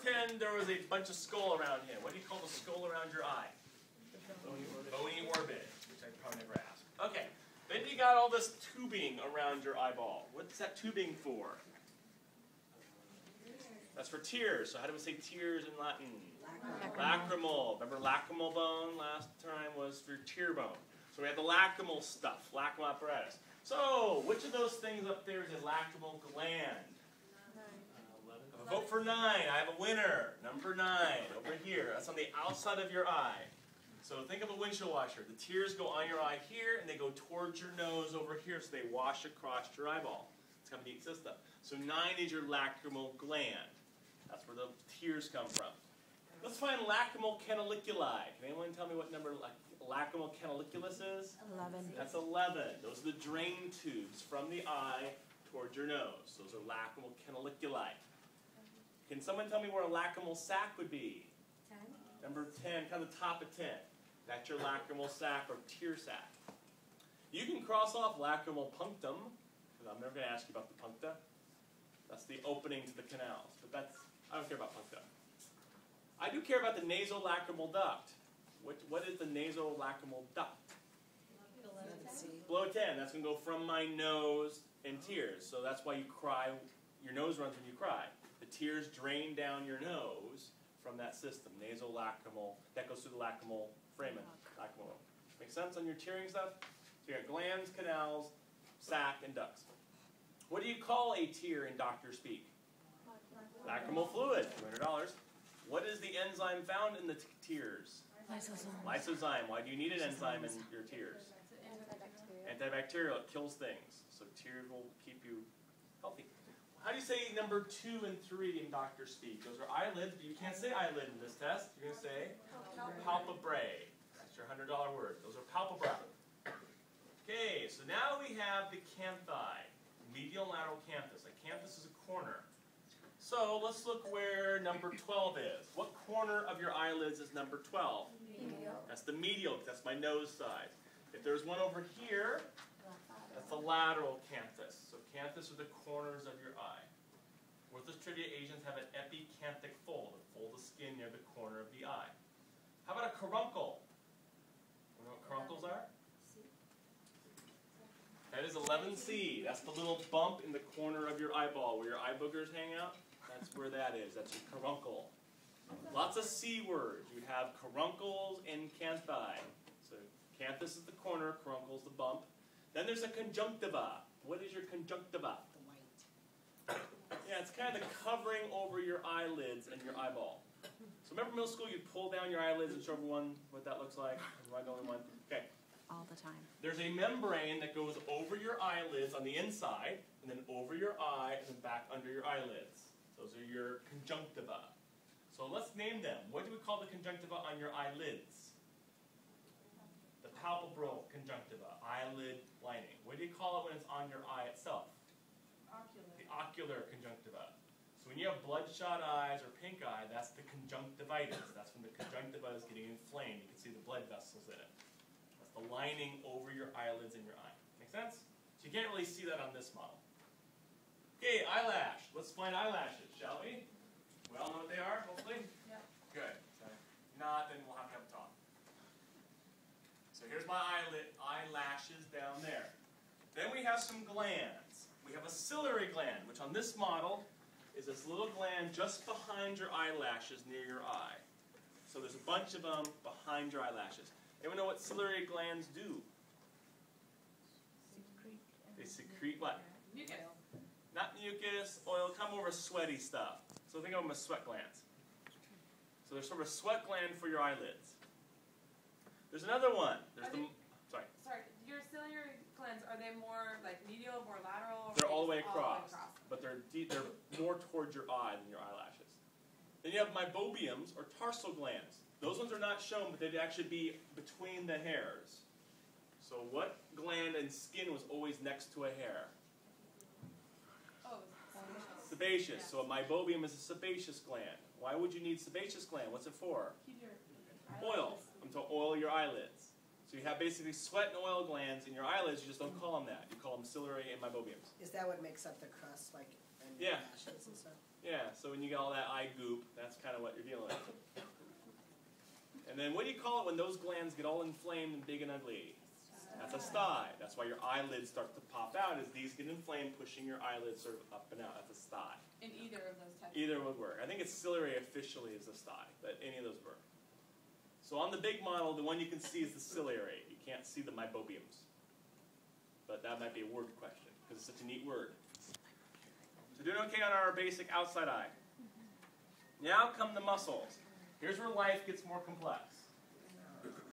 pretend there was a bunch of skull around him. What do you call the skull around your eye? Bony orbit, which I probably never asked. Okay, then you got all this tubing around your eyeball. What's that tubing for? That's for tears. So how do we say tears in Latin? Lacrimal. Remember lacrimal bone last time was for tear bone. So we have the lacrimal stuff, lacrimal apparatus. So which of those things up there is a lacrimal gland? A vote for 9. I have a winner. Number 9 over here. That's on the outside of your eye. So think of a windshield washer. The tears go on your eye here, and they go towards your nose over here, so they wash across your eyeball. It's kind of a neat system. So 9 is your lacrimal gland. That's where the tears come from. Let's find lacrimal canaliculi. Can anyone tell me what number lacrimal canaliculus is? 11. That's 11. Those are the drain tubes from the eye towards your nose. Those are lacrimal canaliculi. Can someone tell me where a lacrimal sac would be? 10. Number 10, kind of the top of 10. That's your lacrimal sac or tear sac. You can cross off lacrimal punctum, because I'm never going to ask you about the puncta. That's the opening to the canals, but I don't care about puncta. I do care about the nasolacrimal duct. What is the nasolacrimal duct? Below 10. That's going to go from my nose and tears. So that's why you cry. Your nose runs when you cry. The tears drain down your nose from that system, nasolacrimal. That goes through the lacrimal foramen. Lacrimal. Make sense on your tearing stuff? So you got glands, canals, sac, and ducts. What do you call a tear in doctor speak? Lacrimal fluid. $200. What is the enzyme found in the tears? Lysozyme. Lysozyme. Why do you need an enzyme in your tears? Antibacterial. It kills things. So tears will keep you healthy. How do you say number 2 and 3 in doctor speak? Those are eyelids, but you can't say eyelid in this test. You're going to say palpebrae. That's your $100 word. Those are palpebrae. Okay, so now we have the canthi, medial and lateral canthus. A canthus is a corner. So let's look where number 12 is. What corner of your eyelids is number 12? Medial. That's the medial, that's my nose side. If there's one over here, that's the lateral canthus. So canthus are the corners of your eye. Worthless trivia Asians have an epicanthic fold, a fold of skin near the corner of the eye. How about a caruncle? You know what caruncles are? That is 11C. That's the little bump in the corner of your eyeball where your eye boogers hang out. That's where that is. That's your caruncle. Lots of C words. You have caruncles and canthi. So canthus is the corner, caruncle is the bump. Then there's a conjunctiva. What is your conjunctiva? The white. Yeah, it's kind of the covering over your eyelids and your eyeball. So remember middle school, you'd pull down your eyelids and show everyone what that looks like? Am I the only one? Okay. All the time. There's a membrane that goes over your eyelids on the inside, and then over your eye, and then back under your eyelids. Those are your conjunctiva. So let's name them. What do we call the conjunctiva on your eyelids? The palpebral conjunctiva, eyelid lining. What do you call it when it's on your eye itself? Ocular. The ocular conjunctiva. So when you have bloodshot eyes or pink eye, that's the conjunctivitis. That's when the conjunctiva is getting inflamed. You can see the blood vessels in it. That's the lining over your eyelids and your eye. Make sense? So you can't really see that on this model. Okay, eyelash. Let's find eyelashes, shall we? We all know what they are, hopefully? Yep. Good. If not, then we'll have to have a talk. So here's my eyelashes down there. Then we have some glands. We have a ciliary gland, which on this model is this little gland just behind your eyelashes near your eye. So there's a bunch of them behind your eyelashes. Anyone know what ciliary glands do? They secrete what? Mucus. Not mucus, oil, come over sweaty stuff. So think of them as sweat glands. So there's sort of a sweat gland for your eyelids. There's another one. There's the, sorry. Sorry, your ciliary glands, are they more like medial, more lateral? Or They're all the way just across, but they're more towards your eye than your eyelashes. Then you have meibomiums, or tarsal glands. Those ones are not shown, but they'd actually be between the hairs. So what gland and skin was always next to a hair? Oh, Sebaceous. Yes. So a meibomium is a sebaceous gland. Why would you need sebaceous gland? What's it for? keep your Oil. To oil your eyelids. So you have basically sweat and oil glands in your eyelids. You just don't call them that. You call them ciliary and meibomiums. Is that what makes up the crust, like, and Yeah. lashes and stuff? Yeah, so when you get all that eye goop, that's kind of what you're dealing with. And then what do you call it when those glands get all inflamed and big and ugly? That's a stye. That's why your eyelids start to pop out as these get inflamed, pushing your eyelids sort of up and out. That's a stye. In either of those types. Either would work. I think it's ciliary officially is a stye, but any of those work. So on the big model, the one you can see is the ciliary. You can't see the meibomiums. But that might be a word question, because it's such a neat word. So doing okay on our basic outside eye. Now come the muscles. Here's where life gets more complex.